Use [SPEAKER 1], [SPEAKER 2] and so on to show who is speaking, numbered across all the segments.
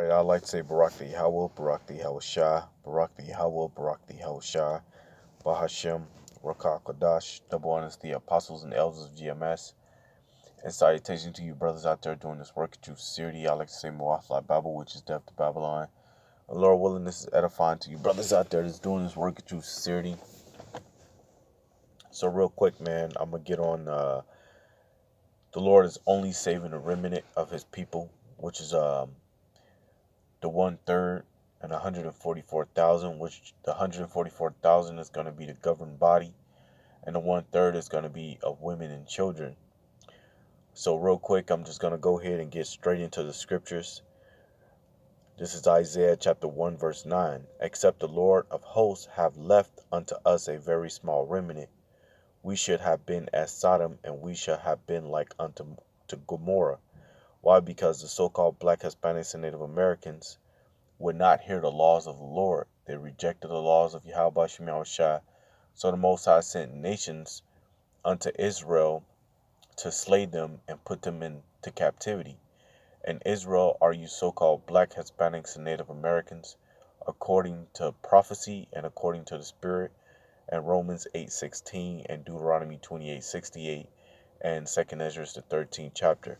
[SPEAKER 1] Alright, I'd like to say Barak the Yahweh, Barak the Yahweh Shah, Barak the Yahweh, Barak the Yahweh Shah, Bahashem, Rakah Kodash, double honors the apostles and elders of GMS, and salutation to you brothers out there doing this work at true sincerity. I like to say Muathla Babel, which is death to Babylon. And Lord willing, this is edifying to you brothers out there that's doing this work at true sincerity. So real quick, man, I'm going to get on, the Lord is only saving a remnant of his people, which is the 1/3 and 144,000, which the 144,000 is going to be the governed body, and the 1/3 is going to be of women and children. So real quick, I'm just going to go ahead and get straight into the scriptures. This is Isaiah chapter 1 verse 9. Except the Lord of hosts have left unto us a very small remnant, we should have been as Sodom, and we should have been like unto Gomorrah. Why? Because the so-called black Hispanics and Native Americans would not hear the laws of the Lord. They rejected the laws of Yahweh Shem Yahushua. So the Most High sent nations unto Israel to slay them and put them into captivity. And Israel are you so-called black Hispanics and Native Americans, according to prophecy and according to the Spirit, and Romans 8:16 and Deuteronomy 28:68 and 2nd Ezra the 13th chapter.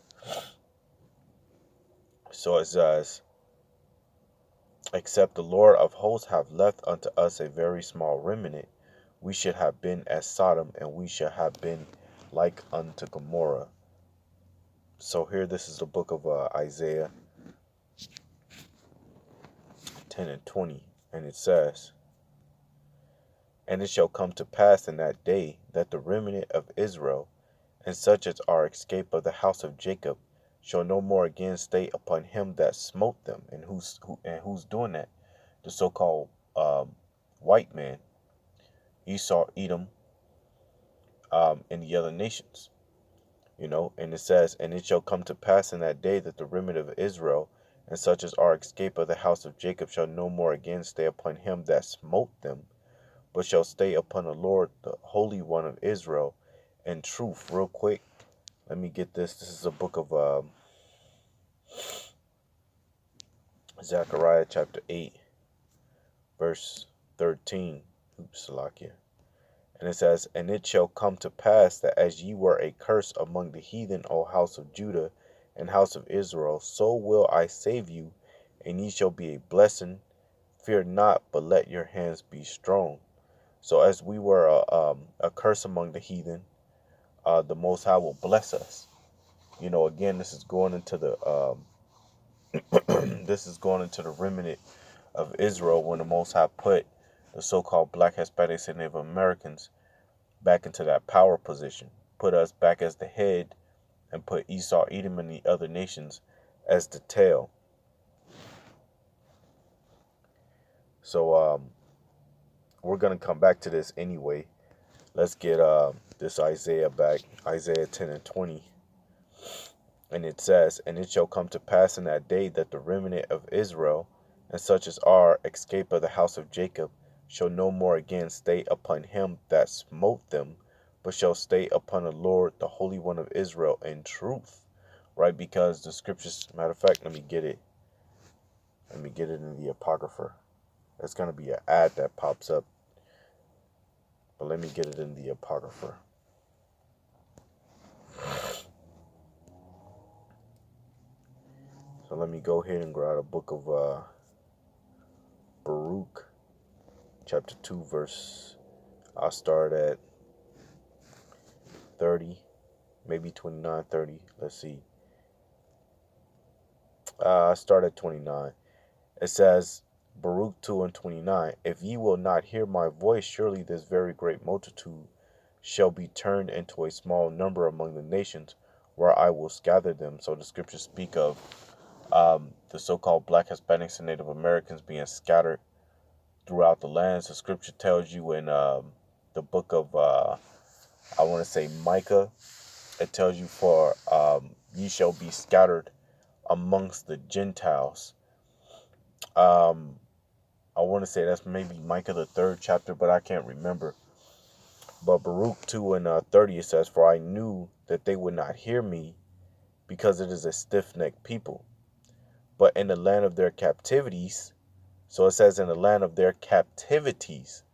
[SPEAKER 1] So it says, except the Lord of hosts have left unto us a very small remnant, we should have been as Sodom, and we should have been like unto Gomorrah. So here, this is the book of Isaiah 10 and 20, and it says, and it shall come to pass in that day that the remnant of Israel, and such as are escaped of the house of Jacob, shall no more again stay upon him that smote them. And who's doing that? The so-called white man, Esau, Edom, and the other nations. And it says, and it shall come to pass in that day that the remnant of Israel, and such as are escaped of the house of Jacob, shall no more again stay upon him that smote them, but shall stay upon the Lord, the Holy One of Israel, in truth. Real quick, let me get this. This is a book of Zechariah chapter 8, verse 13. Oops, Salakia. And it says, and it shall come to pass that as ye were a curse among the heathen, O house of Judah and house of Israel, so will I save you, and ye shall be a blessing. Fear not, but let your hands be strong. So as we were a curse among the heathen, the Most High will bless us. Again, this is going into the this is going into the remnant of Israel, when the Most High put the so-called black Hispanics and Native Americans back into that power position, put us back as the head, and put Esau, Edom, and the other nations as the tail. So we're going to come back to this anyway. Let's get this Isaiah back, Isaiah 10 and 20. And it says, and it shall come to pass in that day that the remnant of Israel, and such as are escaped of the house of Jacob, shall no more again stay upon him that smote them, but shall stay upon the Lord, the Holy One of Israel, in truth. Right? Because the scriptures, matter of fact, let me get it in the Apocrypha. It's going to be an ad that pops up, but let me get it in the Apocrypha. So let me go ahead and grab a book of Baruch, chapter 2, verse, I'll start at 30, maybe 29, 30. Let's see. I start at 29. It says, Baruch 2 and 29, if ye will not hear my voice, surely this very great multitude shall be turned into a small number among the nations, where I will scatter them. So the scriptures speak of the so-called black Hispanics and Native Americans being scattered throughout the lands. The scripture tells you in the book of, I want to say Micah, it tells you, for ye shall be scattered amongst the Gentiles. I want to say that's maybe Micah the 3rd chapter, but I can't remember. But Baruch 2 and 30, it says, for I knew that they would not hear me, because it is a stiff-necked people. but in the land of their captivities. So it says in the land of their captivities,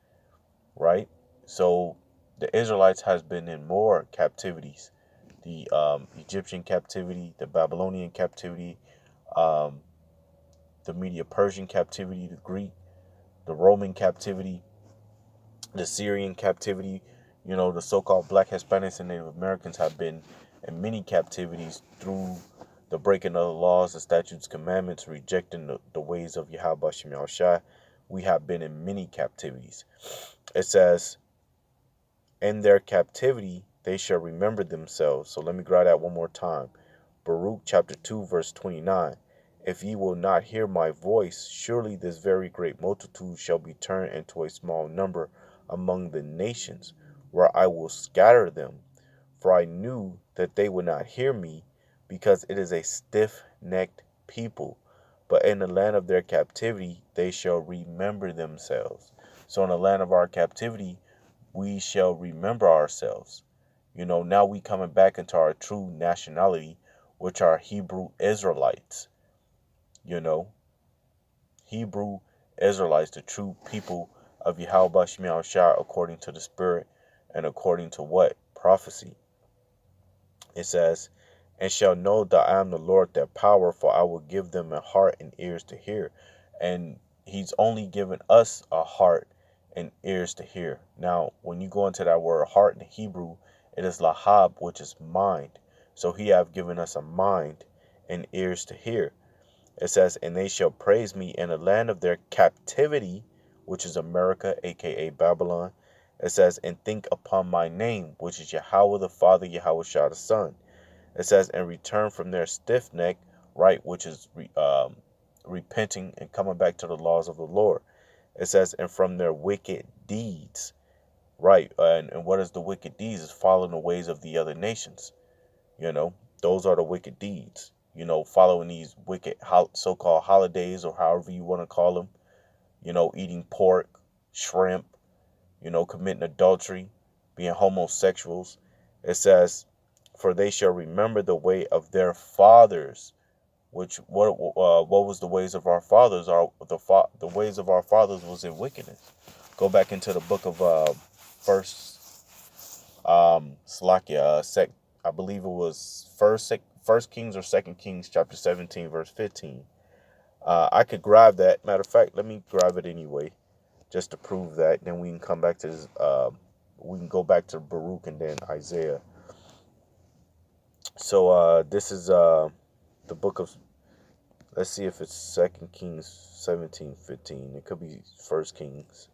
[SPEAKER 1] right? So the Israelites has been in more captivities. The Egyptian captivity, the Babylonian captivity, um, the Medo-Persian captivity, the Greek, the Roman captivity, the Syrian captivity. The so-called Black Hispanics and Native Americans have been in many captivities through the breaking of the laws, the statutes, commandments, rejecting the ways of Yahweh Shem Shai. We have been in many captivities. It says, in their captivity, they shall remember themselves. So let me grab that one more time. Baruch chapter 2, verse 29. If ye will not hear my voice, surely this very great multitude shall be turned into a small number among the nations, where I will scatter them. For I knew that they would not hear me, because it is a stiff-necked people. But in the land of their captivity, they shall remember themselves. So in the land of our captivity, we shall remember ourselves. Now we coming back into our true nationality, which are Hebrew Israelites. Hebrew Israelites, the true people of Yahweh Shemiah Shah, according to the Spirit and according to what? Prophecy. It says, and shall know that I am the Lord their power, for I will give them a heart and ears to hear. And he's only given us a heart and ears to hear. Now, when you go into that word heart in Hebrew, it is lahab, which is mind. So he have given us a mind and ears to hear. It says, and they shall praise me in the land of their captivity, which is America, aka Babylon. It says, and think upon my name, which is Yahweh the Father, Yahweh Shah the Son. It says, and return from their stiff neck, right, which is repenting and coming back to the laws of the Lord. It says, and from their wicked deeds, right, and what is the wicked deeds? Is following the ways of the other nations. Those are the wicked deeds. Following these wicked so-called holidays, or however you want to call them. Eating pork, shrimp, committing adultery, being homosexuals. It says, for they shall remember the way of their fathers. Which what was the ways of our fathers? The ways of our fathers was in wickedness. Go back into the book of Slakia, I believe it was First Kings or Second Kings, chapter 17, verse 15. I could grab that. Matter of fact, let me grab it anyway, just to prove that. Then we can come back to this. We can go back to Baruch and then Isaiah. So this is the book of. Let's see if it's Second Kings 17:15. It could be First Kings.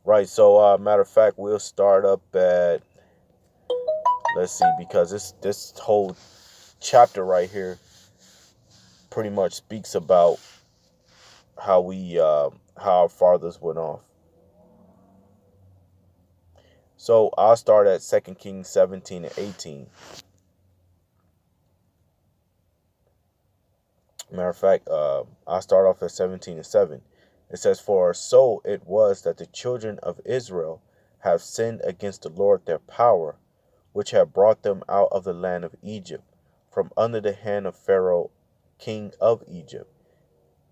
[SPEAKER 1] Right. So matter of fact, we'll start up at. Let's see, because this whole chapter right here pretty much speaks about how our fathers went off. So I'll start at 2 Kings 17 and 18. Matter of fact, I'll start off at 17 and 7. It says, for so it was that the children of Israel have sinned against the Lord their power, which had brought them out of the land of Egypt, from under the hand of Pharaoh, king of Egypt,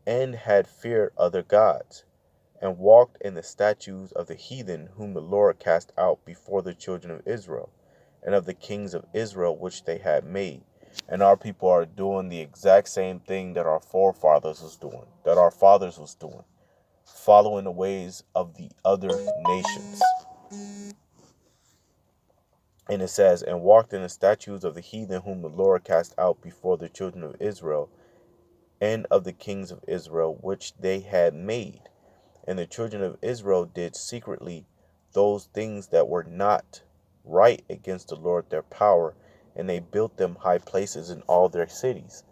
[SPEAKER 1] and had feared other gods, and walked in the statutes of the heathen whom the Lord cast out before the children of Israel, and of the kings of Israel which they had made. And our people are doing the exact same thing that our forefathers was doing, that our fathers was doing, following the ways of the other nations. And it says, and walked in the statutes of the heathen whom the Lord cast out before the children of Israel, and of the kings of Israel which they had made. And the children of Israel did secretly those things that were not right against the Lord their power, and they built them high places in all their cities,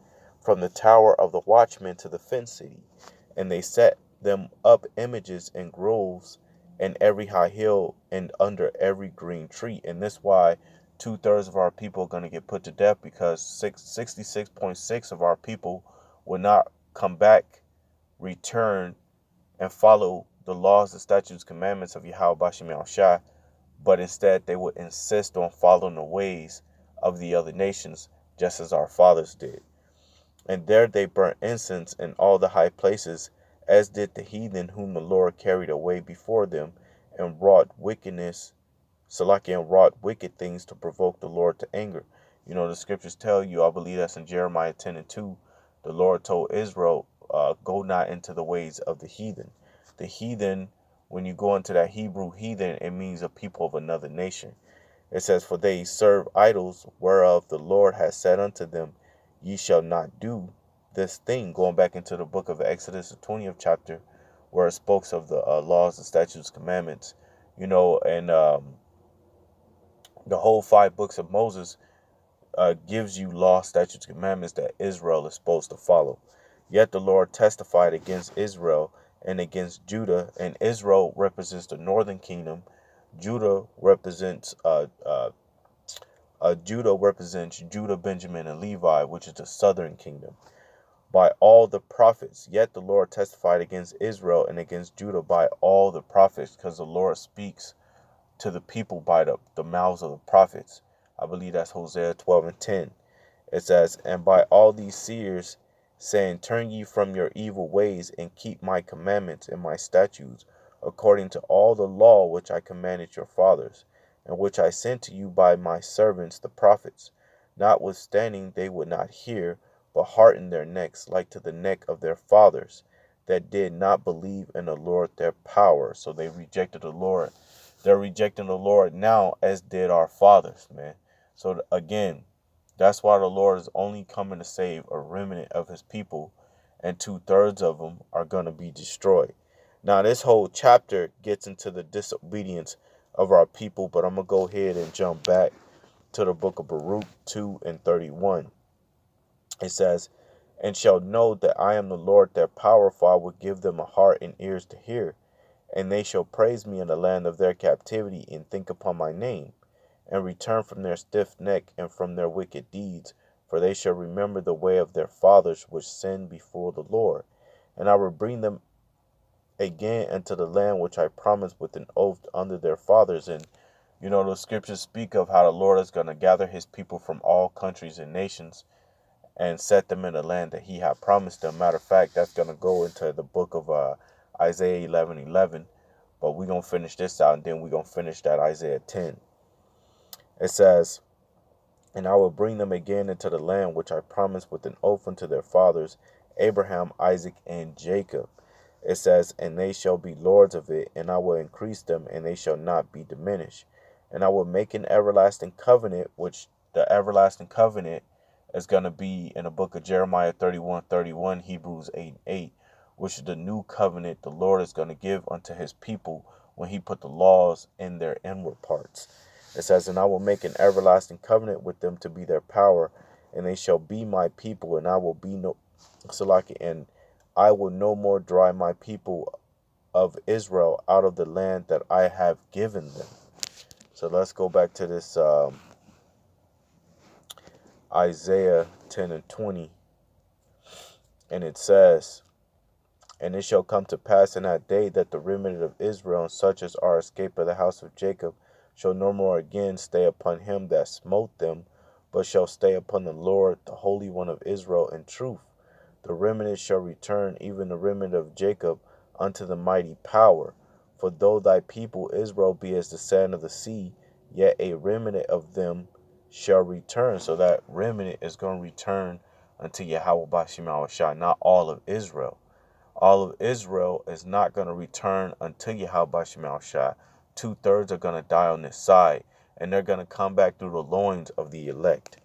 [SPEAKER 1] from the tower of the watchman to the fenced city. And they set them up images and groves in every high hill and under every green tree. And that's why 2/3 of our people are going to get put to death, because 66.6 of our people will not come back, return, and follow the laws, the statutes, commandments of Yahweh Bashem Al Shah, but instead they would insist on following the ways of the other nations, just as our fathers did. And there they burnt incense in all the high places, as did the heathen whom the Lord carried away before them, and wrought wickedness, Salakia, and wrought wicked things to provoke the Lord to anger. You know, the scriptures tell you, I believe that's in Jeremiah 10:2, the Lord told Israel, go not into the ways of the heathen. The heathen, when you go into that Hebrew heathen, it means a people of another nation. It says, for they serve idols, whereof the Lord has said unto them, ye shall not do this thing. Going back into the book of Exodus, the 20th chapter, where it speaks of the laws, the statutes, commandments, you know, and the whole 5 books of Moses gives you law, statutes, commandments that Israel is supposed to follow. Yet the Lord testified against Israel and against Judah, and Israel represents the northern kingdom. Judah represents Judah, Benjamin, and Levi, which is the southern kingdom, by all the prophets. Yet the Lord testified against Israel and against Judah by all the prophets, because the Lord speaks to the people by the mouths of the prophets. I believe that's Hosea 12:10. It says, and by all these seers, saying, turn ye from your evil ways, and keep my commandments and my statutes, according to all the law which I commanded your fathers, and which I sent to you by my servants the prophets. Notwithstanding they would not hear, but hardened their necks like to the neck of their fathers, that did not believe in the Lord their power. So they rejected the Lord. They're rejecting the Lord now, as did our fathers, man. So again, that's why the Lord is only coming to save a remnant of his people, and 2/3 of them are going to be destroyed. Now, this whole chapter gets into the disobedience of our people, but I'm going to go ahead and jump back to the book of Baruch 2:31. It says, and shall know that I am the Lord their power, for I will give them a heart and ears to hear, and they shall praise me in the land of their captivity, and think upon my name, and return from their stiff neck and from their wicked deeds, for they shall remember the way of their fathers which sinned before the Lord. And I will bring them again into the land which I promised with an oath under their fathers. And you know, the scriptures speak of how the Lord is going to gather his people from all countries and nations and set them in a land that he had promised them. Matter of fact, that's going to go into the book of Isaiah 11:11. But we're going to finish this out, and then we're going to finish that Isaiah 10. It says, and I will bring them again into the land which I promised with an oath unto their fathers, Abraham, Isaac, and Jacob. It says, and they shall be lords of it, and I will increase them, and they shall not be diminished. And I will make an everlasting covenant, which the everlasting covenant is going to be in the book of Jeremiah 31:31, Hebrews 8:8, which is the new covenant the Lord is going to give unto his people when he put the laws in their inward parts. It says, and I will make an everlasting covenant with them to be their power, and they shall be my people, and I will be no Salaki, and I will no more drive my people of Israel out of the land that I have given them. So let's go back to this Isaiah 10:20, and it says, and it shall come to pass in that day that the remnant of Israel, and such as are escaped of the house of Jacob, shall no more again stay upon him that smote them, but shall stay upon the Lord, the Holy One of Israel, in truth. The remnant shall return, even the remnant of Jacob, unto the mighty power. For though thy people Israel be as the sand of the sea, yet a remnant of them shall return. So that remnant is going to return unto Yahweh Bashim Shah, not all of Israel. All of Israel is not going to return until Yahweh Shemal Shah. 2/3 are going to die on this side, and they're going to come back through the loins of the elect.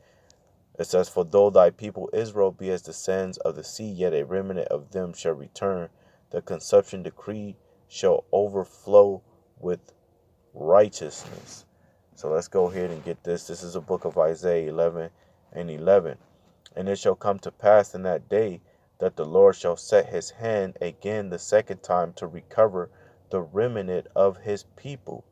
[SPEAKER 1] It says, for though thy people Israel be as the sands of the sea, yet a remnant of them shall return. The consumption decree shall overflow with righteousness. So let's go ahead and get this. This is a book of Isaiah 11:11. And it shall come to pass in that day that the Lord shall set his hand again the second time to recover the remnant of his people,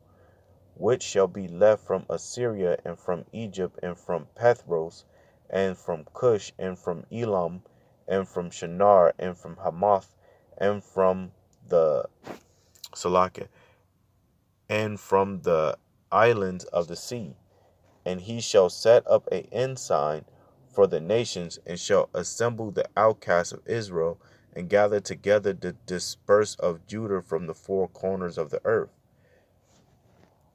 [SPEAKER 1] which shall be left from Assyria, and from Egypt, and from Pathros, and from Cush, and from Elam, and from Shinar, and from Hamath, and from the Salaka, and from the islands of the sea. And he shall set up an ensign for the nations, and shall assemble the outcasts of Israel, and gather together the dispersed of Judah from the four corners of the earth.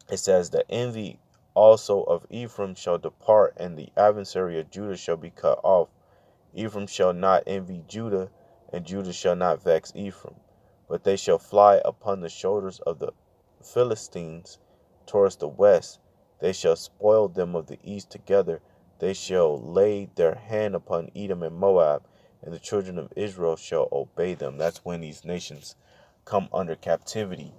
[SPEAKER 1] It says, the envy also of Ephraim shall depart, and the adversary of Judah shall be cut off. Ephraim shall not envy Judah, and Judah shall not vex Ephraim. But they shall fly upon the shoulders of the Philistines towards the west. They shall spoil them of the east together. They shall lay their hand upon Edom and Moab, and the children of Israel shall obey them. That's when these nations come under captivity,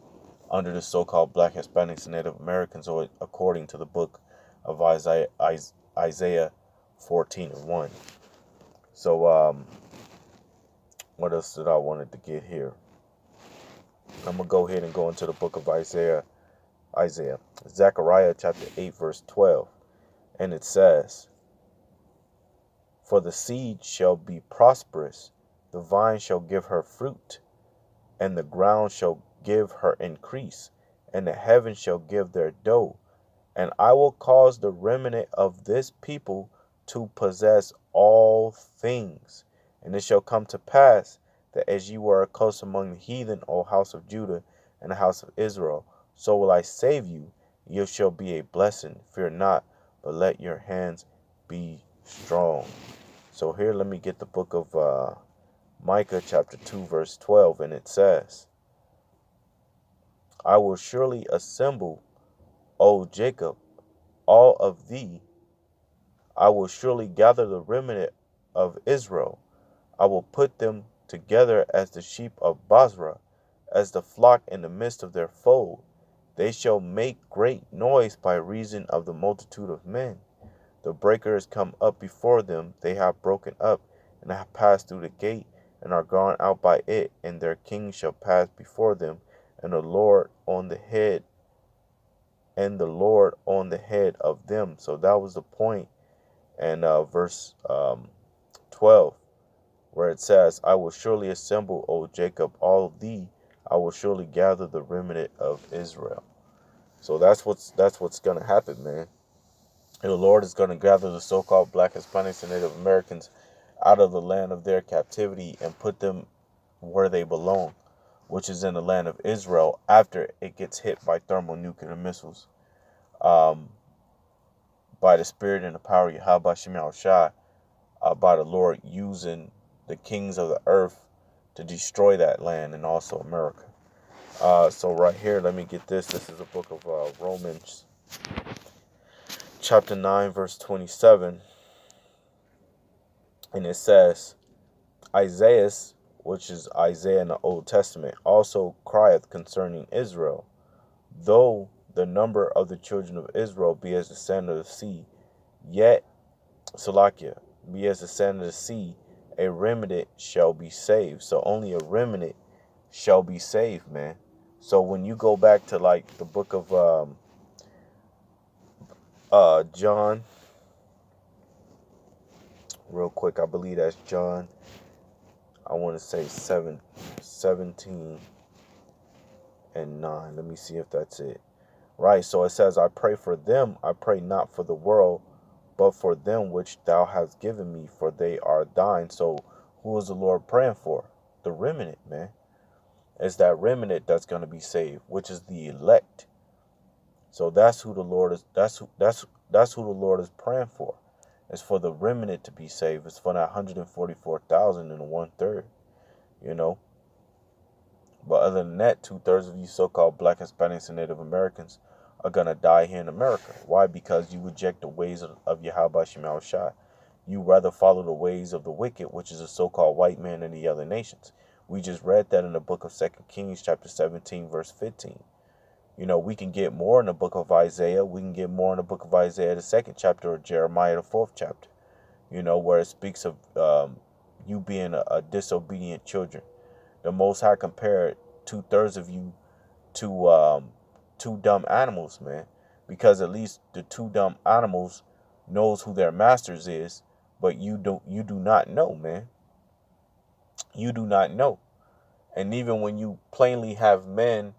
[SPEAKER 1] under the so-called Black, Hispanics, and Native Americans, or according to the book of Isaiah 14:1. So, what else did I wanted to get here? I'm going to go ahead and go into the book of Isaiah. Zechariah chapter 8, verse 12. And it says, for the seed shall be prosperous, the vine shall give her fruit, and the ground shall give her increase, and the heavens shall give their dough. And I will cause the remnant of this people to possess all things. And it shall come to pass that as you were a curse among the heathen, O house of Judah and the house of Israel, so will I save you. You shall be a blessing. Fear not, but let your hands be strong. So here, let me get the book of Micah chapter 2, verse 12. And it says, I will surely assemble, O Jacob, all of thee. I will surely gather the remnant of Israel. I will put them together as the sheep of Basra, as the flock in the midst of their fold. They shall make great noise by reason of the multitude of men. The breaker is come up before them. They have broken up, and have passed through the gate, and are gone out by it. And their king shall pass before them, and the Lord on the head, of them. So that was the point. And verse 12, where it says, I will surely assemble, O Jacob, all of thee. I will surely gather the remnant of Israel. So that's what's going to happen, man. And the Lord is going to gather the so-called Black, Hispanics, and Native Americans out of the land of their captivity and put them where they belong, which is in the land of Israel, after it gets hit by thermonuclear missiles, by the spirit and the power of Yahweh Shem Shai, by the Lord using the kings of the earth to destroy that land, and also America. So right here, let me get this. This is the book of Romans, chapter 9, verse 27. And it says, Isaiah, which is Isaiah in the Old Testament, also crieth concerning Israel, though the number of the children of Israel be as the sand of the sea, yet, Salakia, be as the sand of the sea, a remnant shall be saved. So only a remnant shall be saved, man. So when you go back to like the book of John, real quick, I believe that's John, I want to say 17 and 9. Let me see if that's it. Right, so it says, I pray for them, I pray not for the world, but for them which thou hast given me, for they are thine. So who is the Lord praying for? The remnant, man. It's that remnant that's going to be saved, which is the elect. So that's who the Lord is. That's who the Lord is praying for. It's for the remnant to be saved. It's for that 144,000 and 1/3. You know. But other than that, 2/3 of you so-called Black, Hispanics, and Native Americans are gonna die here in America. Why? Because you reject the ways of Yahweh Shem Shai. You rather follow the ways of the wicked, which is a so-called white man and the other nations. We just read that in the book of 2 Kings, chapter 17, verse 15. You know, we can get more in the book of Isaiah. We can get more in the book of Isaiah, the 2nd chapter, or Jeremiah, the 4th chapter. You know, where it speaks of you being a disobedient children. The Most High compared 2/3 of you to two dumb animals, man. Because at least the two dumb animals knows who their masters is, but you do not know, man. You do not know. And even when you plainly have men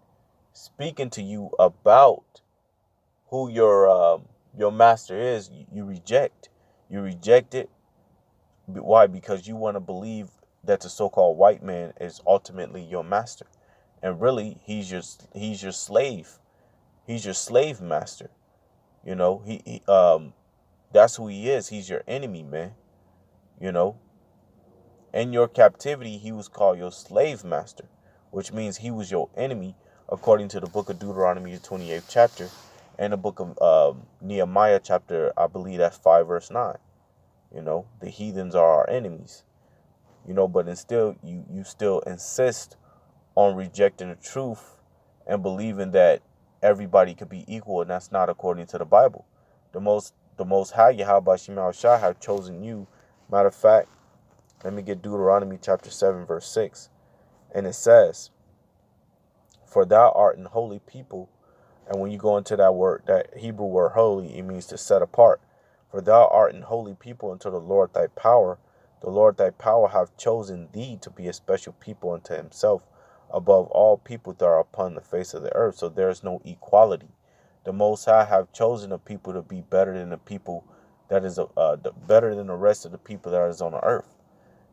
[SPEAKER 1] speaking to you about who your master is, you reject. You reject it. Why? Because you want to believe that the so-called white man is ultimately your master, and really he's your slave. He's your slave master. You know, that's who he is. He's your enemy, man. You know, in your captivity, he was called your slave master, which means he was your enemy, according to the book of Deuteronomy, the 28th chapter, and the book of Nehemiah, chapter, I believe that's 5, verse 9. You know, the heathens are our enemies. You know, but still, you still insist on rejecting the truth and believing that everybody could be equal, and that's not according to the Bible. The most high Yahweh Shema Shai have chosen you. Matter of fact, let me get Deuteronomy chapter 7, verse 6. And it says, "For thou art an holy people." And when you go into that word, that Hebrew word holy, it means to set apart. "For thou art an holy people unto the Lord thy power. The Lord thy power hath chosen thee to be a special people unto himself above all people that are upon the face of the earth." So there is no equality. The Most High have chosen a people to be better than the people that is better than the rest of the people that is on the earth.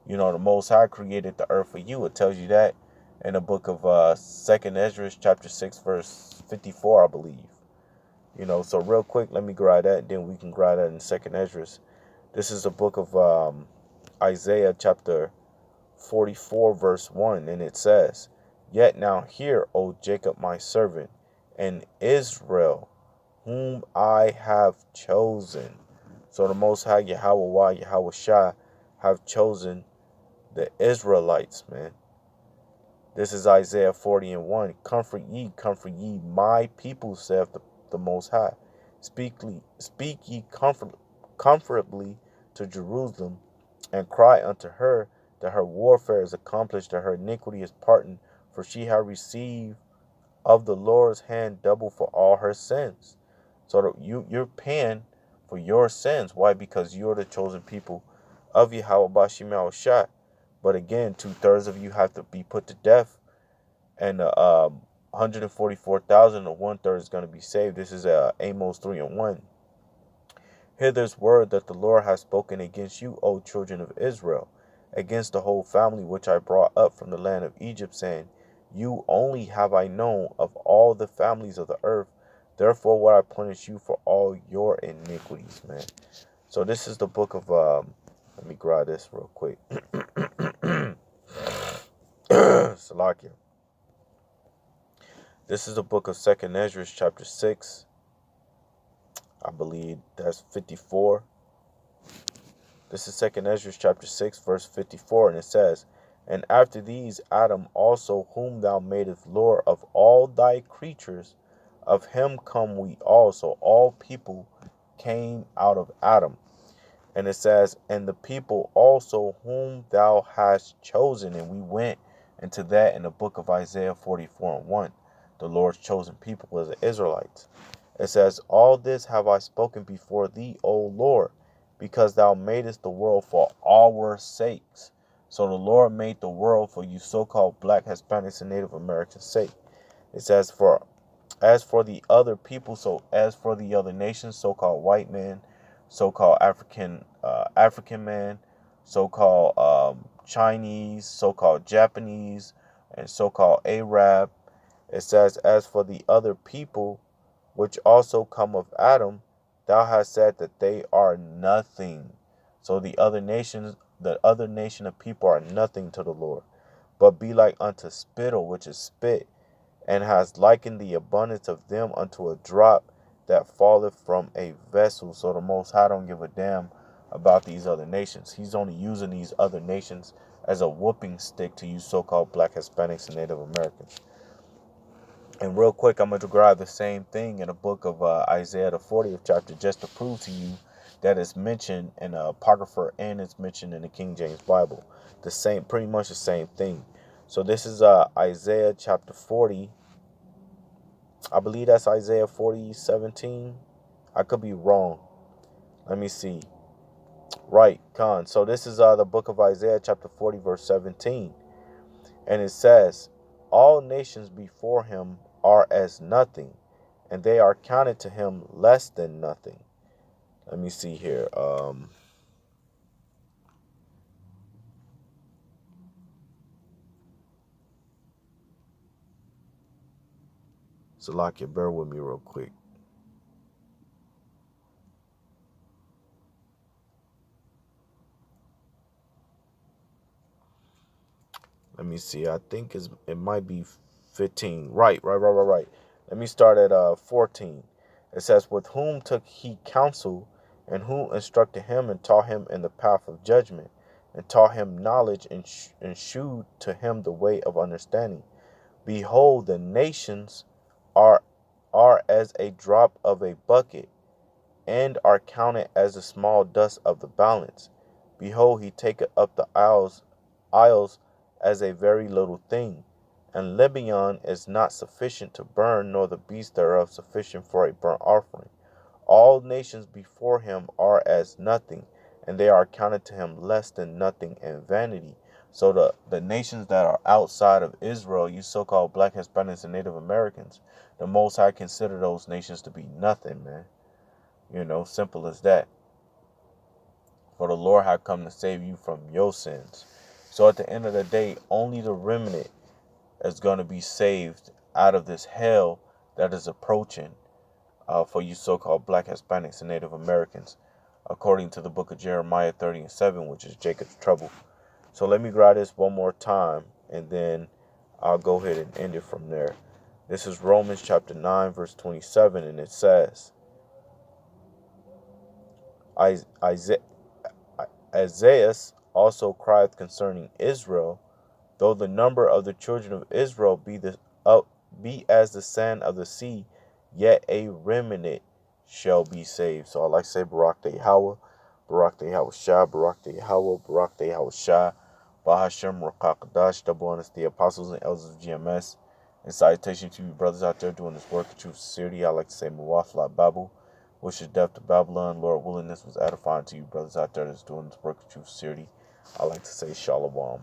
[SPEAKER 1] You know, the Most High created the earth for you. It tells you that in the book of Second Ezra, chapter 6, verse 54, I believe. You know, so real quick, let me grab that, then we can grab that in Second Ezra. This is the book of Isaiah, chapter 44, verse 1, and it says, "Yet now hear, O Jacob my servant, and Israel, whom I have chosen." So the Most High Yahweh Yahweh Shai have chosen the Israelites, man. This is Isaiah 40 and 1. Comfort ye my people, saith the Most High. Speak ye comfortably to Jerusalem, and cry unto her that her warfare is accomplished, that her iniquity is pardoned, for she hath received of the Lord's hand double for all her sins. So that you're paying for your sins. Why? Because you're the chosen people of Yahweh Bashim Shai. But again, 2/3 of you have to be put to death, and 144,000 or 1/3 is going to be saved. This is Amos 3 and 1. "Hear this word that the Lord has spoken against you, O children of Israel, against the whole family which I brought up from the land of Egypt, saying, You only have I known of all the families of the earth. Therefore will I punish you for all your iniquities," man. So this is the book of, let me grab this real quick. Salakia. This is the book of Second Ezra, chapter 6. I believe that's 54. This is Second Ezra, chapter 6, verse 54, and it says, "And after these Adam also, whom thou madest Lord of all thy creatures, of him come we all." So all people came out of Adam. And it says, "And the people also whom thou hast chosen." And we went into that in the book of Isaiah 44 and 1. The Lord's chosen people was the Israelites. It says, "All this have I spoken before thee, O Lord, because thou madest the world for our sakes." So the Lord made the world for you so-called black, Hispanics, and Native Americans' sake. It says, as for the other people, so as for the other nations, so-called white man, so-called African man, so-called Chinese, so-called Japanese, and so-called Arab. It says, "As for the other people, which also come of Adam, thou hast said that they are nothing." So the other nation of people are nothing to the Lord, but be like unto spittle, which is spit, and has likened the abundance of them unto a drop that falleth from a vessel. So the Most High don't give a damn about these other nations. He's only using these other nations as a whooping stick to you so-called black, Hispanics, and Native Americans. And real quick, I'm going to grab the same thing in the book of Isaiah, the 40th chapter, just to prove to you that it's mentioned in the Apocrypha and it's mentioned in the King James Bible. The same, pretty much the same thing. So this is Isaiah chapter 40. I believe that's Isaiah 40:17. I could be wrong. Let me see. Right, Khan. So this is the book of Isaiah chapter 40, verse 17. And it says, "All nations before him are as nothing, and they are counted to him less than nothing." Let me see here. Salakia, bear with me real quick. Let me see. I think it might be 15. Right. Let me start at 14. It says, with whom took he counsel, and who instructed him and taught him in the path of judgment, and taught him knowledge, and shewed to him the way of understanding. Behold, the nations are as a drop of a bucket, and are counted as the small dust of the balance. Behold, he taketh up the isles as a very little thing, and Lebanon is not sufficient to burn, nor the beasts thereof sufficient for a burnt offering. All nations before him are as nothing, and they are counted to him less than nothing and vanity. So the nations that are outside of Israel, you so-called black Hispanics and Native Americans, the Most High consider those nations to be nothing, man. Simple as that. For the Lord hath come to save you from your sins. So at the end of the day, only the remnant is going to be saved out of this hell that is approaching for you so-called black Hispanics and Native Americans, according to the book of Jeremiah 30:7, which is Jacob's trouble. So let me grab this one more time, and then I'll go ahead and end it from there. This is Romans chapter 9, verse 27, and it says, Isaiah also crieth concerning Israel, though the number of the children of Israel be as the sand of the sea, yet a remnant shall be saved. So I like to say Barak de Yahweh, Barak de Yahweh Shah, Barak de Yahweh, Barak de Yahweh Shah, Bahashem Rakakadash, double honors the apostles and elders of GMS. And salutation to you brothers out there doing this work of true sincerity. I like to say Muwafla Babu, which is death to Babylon. Lord willing, this was edifying to you brothers out there that's doing this work of true sincerity. I like to say Shalom.